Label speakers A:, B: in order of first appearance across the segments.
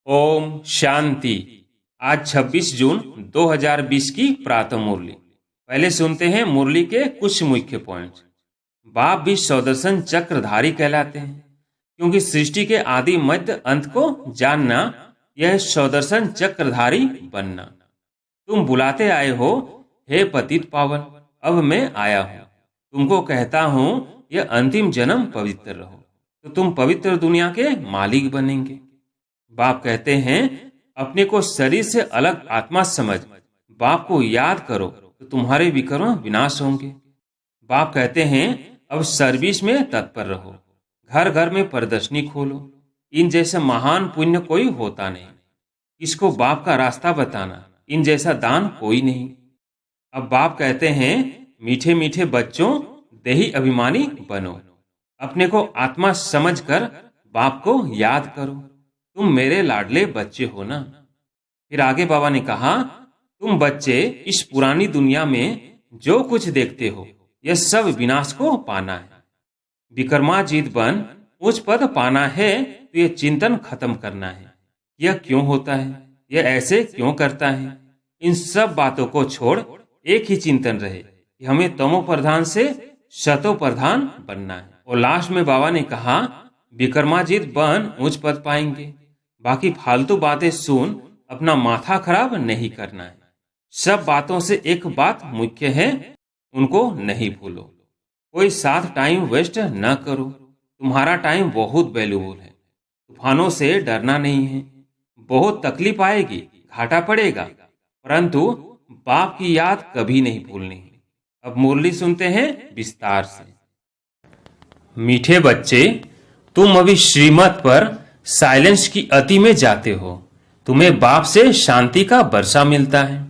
A: ओम शांति। आज 26 जून 2020 की प्रातः मुरली। पहले सुनते हैं मुरली के कुछ मुख्य पॉइंट्स। बाप भी सौदर्शन चक्रधारी कहलाते हैं क्योंकि सृष्टि के आदि मध्य अंत को जानना यह सौदर्शन चक्रधारी बनना। तुम बुलाते आए हो, हे पतित पावन, अब मैं आया हूँ। तुमको कहता हूँ यह अंतिम जन्म पवित्र रहो तो तुम पवित्र दुनिया के मालिक बनेंगे। बाप कहते हैं अपने को शरीर से अलग आत्मा समझ बाप को याद करो तो तुम्हारे विकर्म विनाश होंगे। बाप कहते हैं अब सर्विस में तत्पर रहो, घर घर में प्रदर्शनी खोलो। इन जैसा महान पुण्य कोई होता नहीं। इसको बाप का रास्ता बताना, इन जैसा दान कोई नहीं। अब बाप कहते हैं मीठे मीठे बच्चों, देही अभिमानी बनो। अपने को आत्मा समझकर बाप को याद करो। तुम मेरे लाडले बच्चे हो ना। फिर आगे बाबा ने कहा तुम बच्चे इस पुरानी दुनिया में जो कुछ देखते हो यह सब विनाश को पाना है। विक्रमाजीत बन उच्च पद पाना है तो यह चिंतन खत्म करना है। यह क्यों होता है, यह ऐसे क्यों करता है, इन सब बातों को छोड़ एक ही चिंतन रहे कि हमें तमो प्रधान से सतो प्रधान बनना है। और लास्ट में बाबा ने कहा विक्रमाजीत बन उच्च पद पाएंगे। बाकी फालतू बातें सुन अपना माथा खराब नहीं करना है। सब बातों से एक बात मुख्य है, उनको नहीं भूलो। कोई साथ टाइम वेस्ट न करो। तुम्हारा टाइम बहुत वैल्यूबल है। तूफानों से डरना नहीं है। बहुत तकलीफ आएगी, घाटा पड़ेगा, परंतु बाप की याद कभी नहीं भूलनी है। अब मुरली सुनते हैं विस्तार से। मीठे बच्चे, तुम अभी श्रीमत पर साइलेंस की अति में जाते हो। तुम्हें बाप से शांति का वर्षा मिलता है।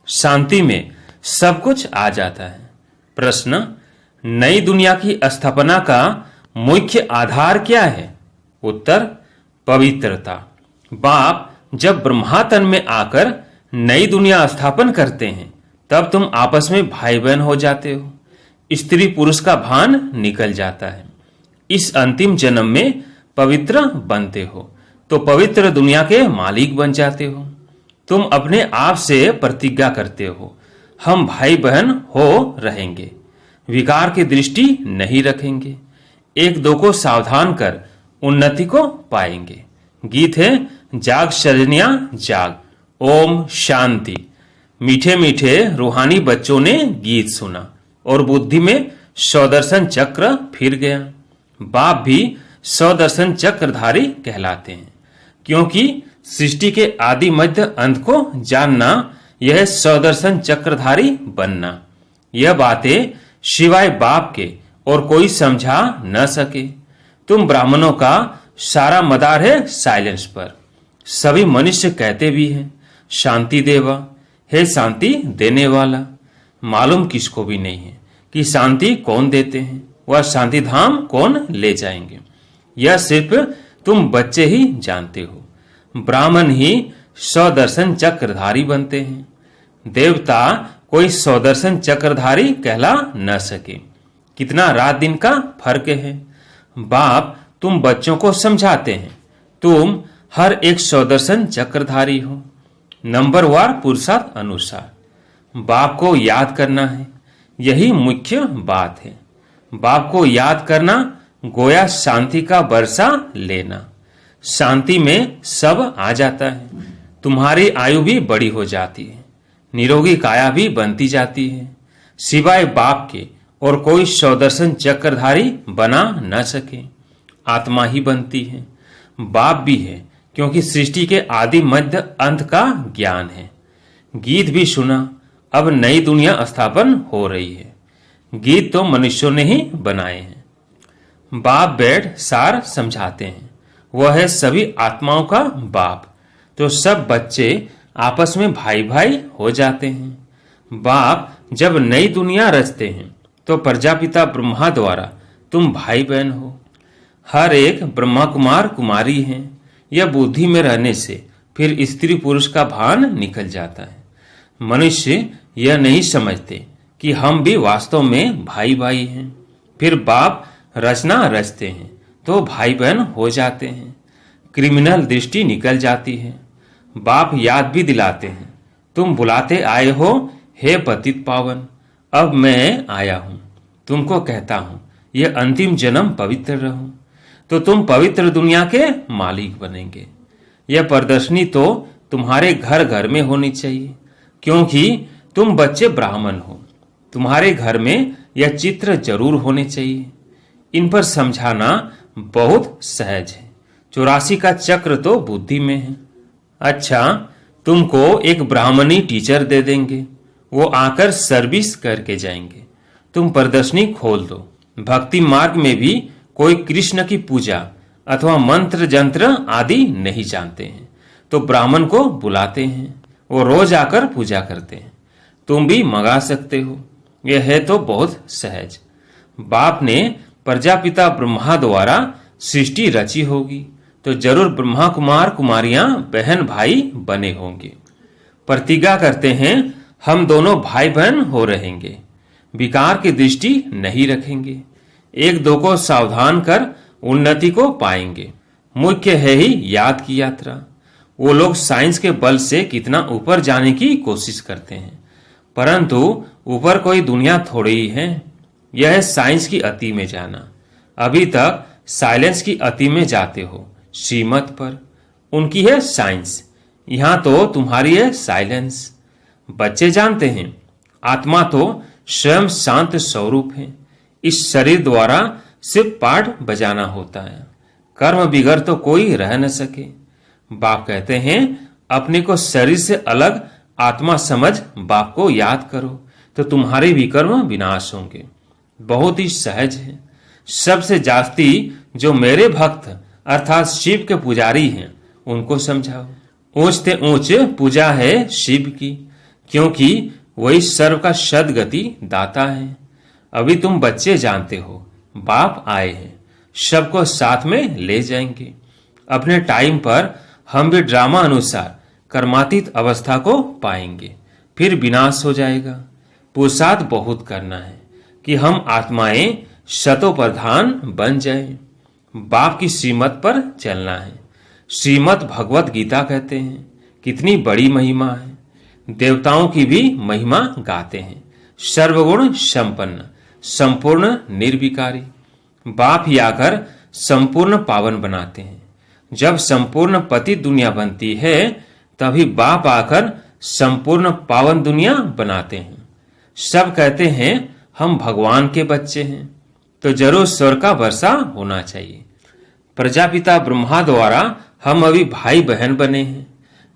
A: शांति में सब कुछ आ जाता है। प्रश्न, नई दुनिया की स्थापना का मुख्य आधार क्या है? उत्तर, पवित्रता। बाप जब ब्रह्मातन में आकर नई दुनिया स्थापन करते हैं तब तुम आपस में भाई बहन हो जाते हो। स्त्री पुरुष का भान निकल जाता है। इस अंतिम जन्म में पवित्र बनते हो तो पवित्र दुनिया के मालिक बन जाते हो। तुम अपने आप से प्रतिज्ञा करते हो हम भाई बहन हो रहेंगे, विकार की दृष्टि नहीं रखेंगे, एक दो को सावधान कर उन्नति को पाएंगे। गीत है जाग सजनिया जाग। ओम शांति। मीठे मीठे रूहानी बच्चों ने गीत सुना और बुद्धि में सौदर्शन चक्र फिर गया। बाप भी सौदर्शन चक्रधारी कहलाते हैं क्योंकि सृष्टि के आदि मध्य अंत को जानना यह सौदर्शन चक्रधारी बनना। यह बातें सिवाय बाप के और कोई समझा न सके। तुम ब्राह्मणों का सारा मदार है साइलेंस पर। सभी मनुष्य कहते भी हैं शांति देवा, हे शांति देने वाला। मालूम किसको भी नहीं है कि शांति कौन देते हैं, वह शांति धाम कौन ले जाएंगे। यह सिर्फ तुम बच्चे ही जानते हो। ब्राह्मण ही सौदर्शन चक्रधारी बनते हैं। देवता कोई सौदर्शन चक्रधारी कहला न सके। कितना रात दिन का फर्क है। बाप तुम बच्चों को समझाते हैं तुम हर एक सौदर्शन चक्रधारी हो, नंबरवार पुरुषार्थ अनुसार। बाप को याद करना है, यही मुख्य बात है। बाप को याद करना गोया शांति का वर्षा लेना। शांति में सब आ जाता है। तुम्हारी आयु भी बड़ी हो जाती है, निरोगी काया भी बनती जाती है। सिवाय बाप के और कोई सौदर्शन चक्रधारी बना न सके। आत्मा ही बनती है। बाप भी है क्योंकि सृष्टि के आदि मध्य अंत का ज्ञान है। गीत भी सुना, अब नई दुनिया स्थापन हो रही है। गीत तो मनुष्यों ने ही बनाए हैं। बाप बैठ सार समझाते हैं, वह है सभी आत्माओं का बाप। तो सब बच्चे आपस में भाई भाई हो जाते हैं। बाप जब नई दुनिया रचते हैं तो प्रजापिता ब्रह्मा द्वारा तुम भाई बहन हो। हर एक ब्रह्मा कुमार कुमारी हैं। यह बुद्धि में रहने से फिर स्त्री पुरुष का भान निकल जाता है। मनुष्य यह नहीं समझते कि हम भी वास्तव में भाई भाई हैं। फिर बाप रचना रचते हैं तो भाई बहन हो जाते हैं। क्रिमिनल दृष्टि निकल जाती है। बाप याद भी दिलाते हैं, तुम बुलाते आए हो हे पतित पावन, अब मैं आया हूं, तुमको कहता हूं यह अंतिम जन्म पवित्र रहो, तो तुम पवित्र दुनिया के मालिक बनेंगे। यह प्रदर्शनी तो तुम्हारे घर घर में होनी चाहिए, क्योंकि तुम बच्चे ब्राह्मण हो। तुम्हारे घर में यह चित्र जरूर होने चाहिए। इन पर समझाना बहुत सहज है। 84 का चक्र तो बुद्धि में है। अच्छा, तुमको एक ब्राह्मणी टीचर दे देंगे, वो आकर सर्विस करके जाएंगे। तुम प्रदर्शनी खोल दो। भक्ति मार्ग में भी कोई कृष्ण की पूजा अथवा मंत्र जंत्र आदि नहीं जानते हैं, तो ब्राह्मण को बुलाते हैं, वो रोज आकर पूजा करते हैं। तुम भी मंगा सकते हो। यह है तो बहुत सहज। बाप ने प्रजापिता ब्रह्मा द्वारा सृष्टि रची होगी, तो जरूर ब्रह्मा कुमार कुमारियां बहन भाई बने होंगे। प्रतिज्ञा करते हैं हम दोनों भाई बहन हो रहेंगे, विकार की दृष्टि नहीं रखेंगे, एक दो को सावधान कर उन्नति को पाएंगे। मुख्य है ही याद की यात्रा। वो लोग साइंस के बल से कितना ऊपर जाने की कोशिश करते हैं, परंतु ऊपर कोई दुनिया थोड़ी ही है। यह है साइंस की अति में जाना। अभी तक साइलेंस की अति में जाते हो, श्रीमत पर। उनकी है साइंस, यहां तो तुम्हारी है साइलेंस। बच्चे जानते हैं आत्मा तो स्वयं शांत स्वरूप है। इस शरीर द्वारा सिर्फ पाठ बजाना होता है, कर्म बिगड़ तो कोई रह न सके। बाप कहते हैं अपने को शरीर से अलग आत्मा समझ बाप को याद करो, तो तुम्हारे विकर्म विनाश होंगे। बहुत ही सहज है। सबसे जास्ती जो मेरे भक्त अर्थात शिव के पुजारी हैं उनको समझाओ। ऊंच से ऊंच पूजा है शिव की, क्योंकि वही सर्व का सदगति दाता है। अभी तुम बच्चे जानते हो बाप आए हैं, सबको साथ में ले जाएंगे। अपने टाइम पर हम भी ड्रामा अनुसार कर्मातीत अवस्था को पाएंगे, फिर विनाश हो जाएगा। पुरुषार्थ बहुत करना है कि हम आत्माएं शतो प्रधान बन जाएं। बाप की श्रीमत पर चलना है। श्रीमत भगवत गीता कहते हैं, कितनी बड़ी महिमा है। देवताओं की भी महिमा गाते हैं। सर्वगुण संपन्न, संपूर्ण निर्विकारी। बाप ही आकर संपूर्ण पावन बनाते हैं। जब संपूर्ण पति दुनिया बनती है, तभी बाप आकर संपूर्ण पावन दुनिया बनाते हैं। सब कहते हैं हम भगवान के बच्चे हैं, तो जरूर स्वर्ग का वर्षा होना चाहिए। प्रजापिता ब्रह्मा द्वारा हम अभी भाई बहन बने हैं।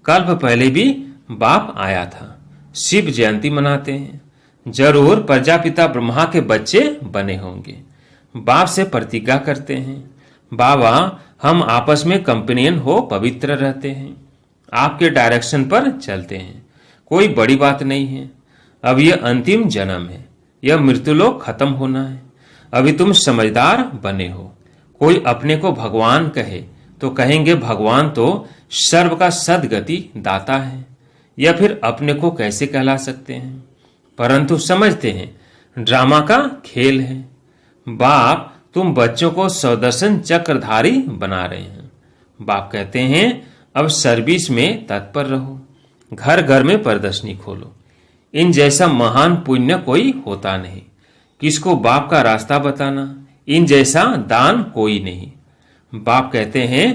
A: कल्प पहले भी बाप आया था। शिव जयंती मनाते हैं, जरूर प्रजापिता ब्रह्मा के बच्चे बने होंगे। बाप से प्रतिज्ञा करते हैं, बाबा हम आपस में कंपेनियन हो पवित्र रहते हैं, आपके डायरेक्शन पर चलते हैं। कोई बड़ी बात नहीं है। अब यह अंतिम जन्म है, यह मृत्युलोक खत्म होना है। अभी तुम समझदार बने हो। कोई अपने को भगवान कहे तो कहेंगे भगवान तो सर्व का सदगति दाता है, या फिर अपने को कैसे कहला सकते हैं। परंतु समझते हैं ड्रामा का खेल है। बाप तुम बच्चों को सौदर्शन चक्रधारी बना रहे हैं। बाप कहते हैं अब सर्विस में तत्पर रहो, घर घर में प्रदर्शनी खोलो। इन जैसा महान पुण्य कोई होता नहीं। किसको बाप का रास्ता बताना, इन जैसा दान कोई नहीं। बाप कहते हैं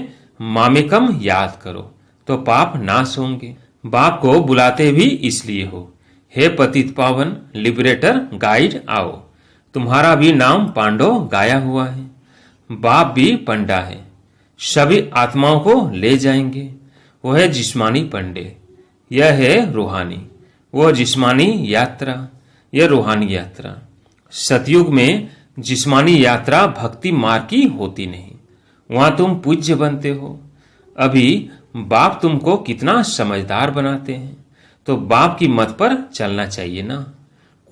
A: मामेकम याद करो तो पाप नाश होंगे। बाप को बुलाते भी इसलिए हो, हे पतित पावन लिबरेटर गाइड आओ। तुम्हारा भी नाम पांडव गाया हुआ है। बाप भी पंडा है, सभी आत्माओं को ले जाएंगे। वो है जिस्मानी पंडे, यह है रूहानी। वो जिस्मानी यात्रा, यह रूहानी यात्रा। सतयुग में जिस्मानी यात्रा भक्ति मार्ग की होती नहीं, वहां तुम पूज्य बनते हो। अभी बाप तुमको कितना समझदार बनाते हैं, तो बाप की मत पर चलना चाहिए ना।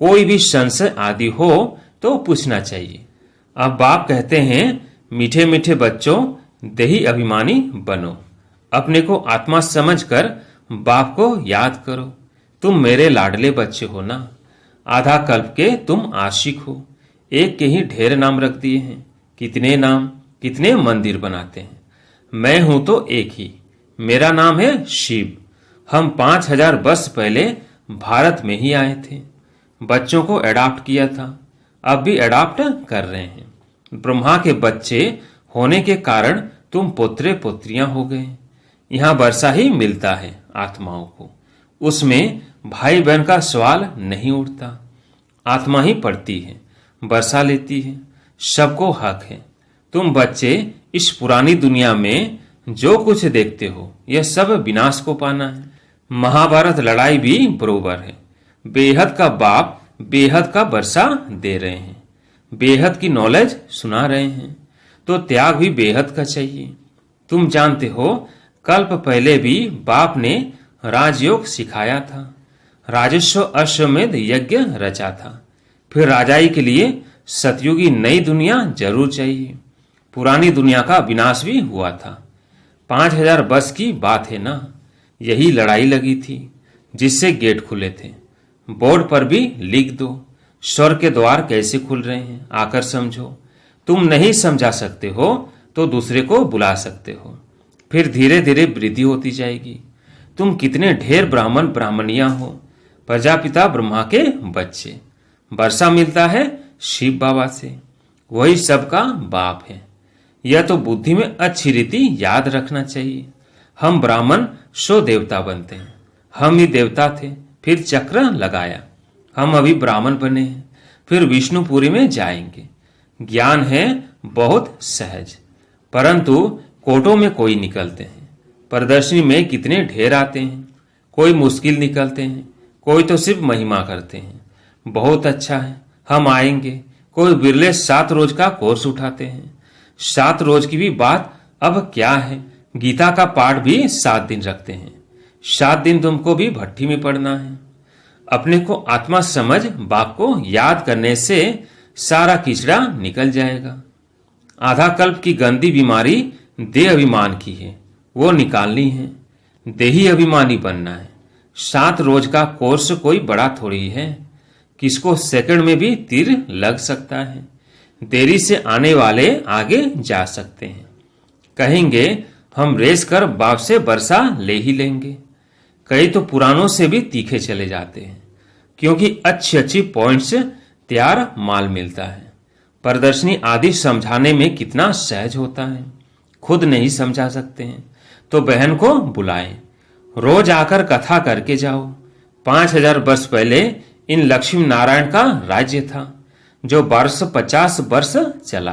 A: कोई भी संशय आदि हो तो पूछना चाहिए। अब बाप कहते हैं मीठे मीठे बच्चों देही अभिमानी बनो। अपने को आत्मा समझकर बाप को याद करो। तुम मेरे लाडले बच्चे हो ना। आधा कल्प के तुम आशिक हो। एक के ही ढेर नाम रख दिए हैं। कितने नाम, कितने मंदिर बनाते हैं। मैं हूं तो एक ही, मेरा नाम है शिव। हम 5000 वर्ष पहले भारत में ही आए थे। बच्चों को अडॉप्ट किया था, अब भी अडॉप्ट कर रहे हैं। ब्रह्मा के बच्चे होने के कारण तुम पुत्रे पुत्रियां हो गए। यहाँ वर्षा ही मिलता है आत्माओं को, उसमें भाई बहन का सवाल नहीं उठता। आत्मा ही पढ़ती है, वर्षा लेती है, सबको हक है। तुम बच्चे इस पुरानी दुनिया में जो कुछ देखते हो यह सब विनाश को पाना है। महाभारत लड़ाई भी बरोबर है। बेहद का बाप बेहद का वर्षा दे रहे हैं, बेहद की नॉलेज सुना रहे हैं, तो त्याग भी बेहद का चाहिए। तुम जानते हो कल्प पहले भी बाप ने राजयोग सिखाया था, राजस्व अश्वमेध यज्ञ रचा था। फिर राजाई के लिए सतयुगी नई दुनिया जरूर चाहिए। पुरानी दुनिया का विनाश भी हुआ था। 5000 वर्ष की बात है ना, यही लड़ाई लगी थी जिससे गेट खुले थे। बोर्ड पर भी लिख दो स्वर्ग के द्वार कैसे खुल रहे हैं, आकर समझो। तुम नहीं समझा सकते हो तो दूसरे को बुला सकते हो, फिर धीरे धीरे वृद्धि होती जाएगी। तुम कितने ढेर ब्राह्मण ब्राह्मणियां हो, प्रजापिता ब्रह्मा के बच्चे। वर्षा मिलता है शिव बाबा से, वही सबका बाप है। यह तो बुद्धि में अच्छी रीति याद रखना चाहिए। हम ब्राह्मण सो देवता बनते हैं, हम ही देवता थे, फिर चक्र लगाया, हम अभी ब्राह्मण बने हैं, फिर विष्णुपुरी में जाएंगे। ज्ञान है बहुत सहज, परंतु कोटों में कोई निकलते हैं। प्रदर्शनी में कितने ढेर आते हैं, कोई मुश्किल निकलते हैं, कोई तो सिर्फ महिमा करते हैं। बहुत अच्छा है, हम आएंगे। कोई बिरले 7 रोज का कोर्स उठाते हैं। 7 रोज की भी बात अब क्या है, गीता का पाठ भी 7 दिन रखते हैं। 7 दिन तुमको भी भट्टी में पड़ना है। अपने को आत्मा समझ बाप को याद करने से सारा कीचड़ा निकल जाएगा। आधा कल्प की गंदी बीमारी देह अभिमान की है, वो निकालनी है। देही अभिमानी बनना है। 7 रोज का कोर्स कोई बड़ा थोड़ी है, किसको सेकंड में भी तीर लग सकता है। देरी से आने वाले आगे जा सकते हैं, कहेंगे हम रेस कर बाप से वर्षा ले ही लेंगे। कई तो पुरानों से भी तीखे चले जाते हैं, क्योंकि अच्छी अच्छी पॉइंट्स तैयार माल मिलता है। प्रदर्शनी आदि समझाने में कितना सहज होता है, खुद नहीं समझा सकते हैं तो बहन को बुलाएं, रोज आकर कथा करके जाओ। 5000 वर्ष पहले इन लक्ष्मी नारायण का राज्य था, जो 1250 वर्ष चला।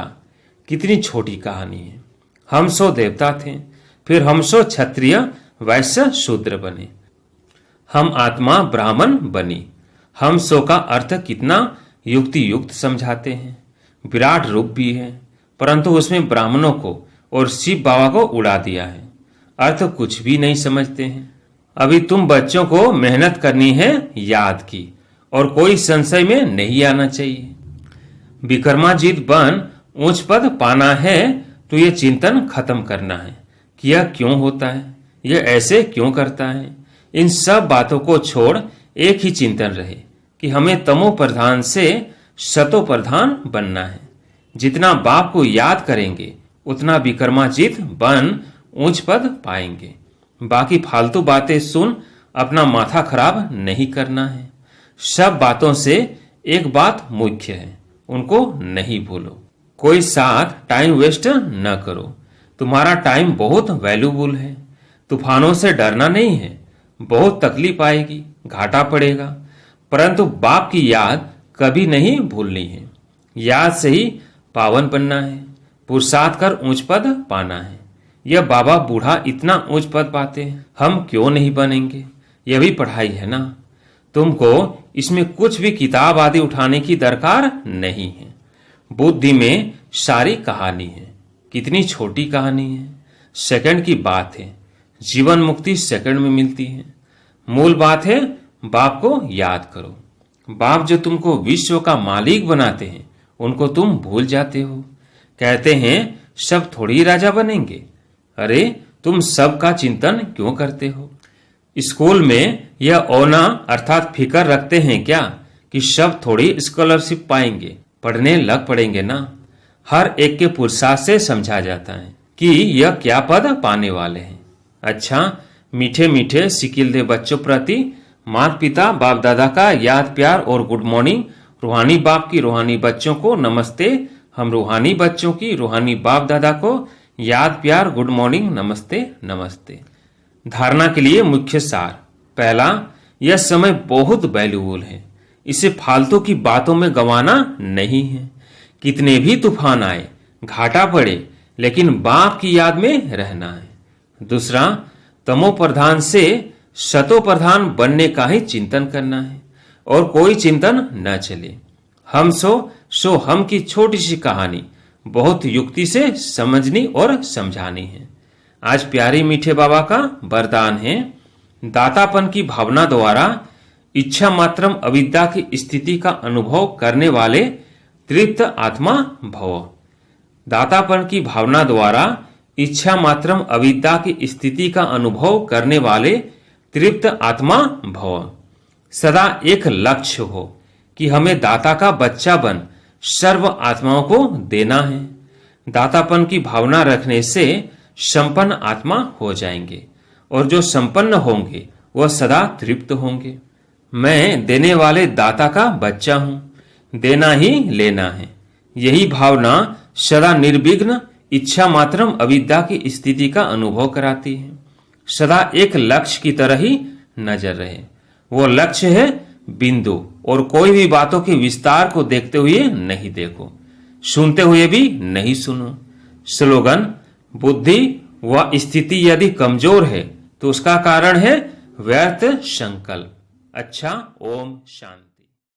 A: कितनी छोटी कहानी है। हम सो देवता थे, फिर हम सो क्षत्रिय वैश्य शूद्र बने, हम आत्मा ब्राह्मण बनी। हम सो का अर्थ कितना युक्ति युक्त समझाते हैं। विराट रूप भी है, परंतु उसमें ब्राह्मणों को और शिव बाबा को उड़ा दिया है। अर्थ कुछ भी नहीं समझते हैं। अभी तुम बच्चों को मेहनत करनी है याद की, और कोई संशय में नहीं आना चाहिए। विक्रमाजीत बन ऊंच पद पाना है तो ये चिंतन खत्म करना है कि यह क्यों होता है, यह ऐसे क्यों करता है। इन सब बातों को छोड़ एक ही चिंतन रहे कि हमें तमो प्रधान से सतो प्रधान बनना है। जितना बाप को याद करेंगे उतना विक्रमाजीत बन ऊंच पद पाएंगे। बाकी फालतू बातें सुन अपना माथा खराब नहीं करना है। सब बातों से एक बात मुख्य है, उनको नहीं भूलो। कोई साथ टाइम वेस्ट न करो, तुम्हारा टाइम बहुत वैल्यूबल है। तूफानों से डरना नहीं है, बहुत तकलीफ आएगी, घाटा पड़ेगा, परंतु बाप की याद कभी नहीं भूलनी है। याद से ही पावन बनना है, पुरुषार्थ कर ऊंच पद पाना है। यह बाबा बूढ़ा इतना ऊंच पद पाते हैं, हम क्यों नहीं बनेंगे। यह भी पढ़ाई है ना। तुमको इसमें कुछ भी किताब आदि उठाने की दरकार नहीं है। बुद्धि में सारी कहानी है। कितनी छोटी कहानी है, सेकंड की बात है। जीवन मुक्ति सेकंड में मिलती है। मूल बात है बाप को याद करो। बाप जो तुमको विश्व का मालिक बनाते हैं उनको तुम भूल जाते हो। कहते हैं सब थोड़ी राजा बनेंगे। अरे तुम सब का चिंतन क्यों करते हो। स्कूल में यह औना अर्थात फिकर रखते हैं क्या कि सब थोड़ी स्कॉलरशिप पाएंगे, पढ़ने लग पड़ेंगे ना। हर एक के पुरुषार्थ से समझा जाता है कि यह क्या पद पाने वाले हैं। अच्छा, मीठे मीठे सिकिलदे बच्चों प्रति माता पिता बाप दादा का याद प्यार और गुड मॉर्निंग। रूहानी बाप की रूहानी बच्चों को नमस्ते। हम रूहानी बच्चों की रूहानी बाप दादा को याद प्यार गुड मॉर्निंग नमस्ते नमस्ते। धारणा के लिए मुख्य सार। पहला, यह समय बहुत वैल्यूबल है, इसे फालतू की बातों में गंवाना नहीं है। कितने भी तूफान आए, घाटा पड़े, लेकिन बाप की याद में रहना है। दूसरा, तमो प्रधान से सतो प्रधान बनने का ही चिंतन करना है और कोई चिंतन न चले। हम सो हम की छोटी सी कहानी बहुत युक्ति से समझनी और समझानी है। आज प्यारे मीठे बाबा का वरदान है, दातापन की भावना द्वारा इच्छा मात्रम अविद्या की स्थिति का अनुभव करने वाले तृप्त आत्मा भव। दातापन की भावना द्वारा इच्छा मात्रम अविद्या की स्थिति का अनुभव करने वाले तृप्त आत्मा भव। सदा एक लक्ष्य हो कि हमें दाता का बच्चा बन सर्व आत्माओं को देना है। दातापन की भावना रखने से संपन्न आत्मा हो जाएंगे और जो संपन्न होंगे वह सदा तृप्त होंगे। मैं देने वाले दाता का बच्चा हूं, देना ही लेना है। यही भावना सदा निर्विघ्न इच्छा मात्रम अविद्या की स्थिति का अनुभव कराती है। सदा एक लक्ष्य की तरह ही नजर रहे। वो लक्ष्य है बिंदु, और कोई भी बातों के विस्तार को देखते हुए नहीं देखो, सुनते हुए भी नहीं सुनो। स्लोगन, बुद्धि व स्थिति यदि कमजोर है तो उसका कारण है व्यर्थ संकल्प। अच्छा, ओम शांति।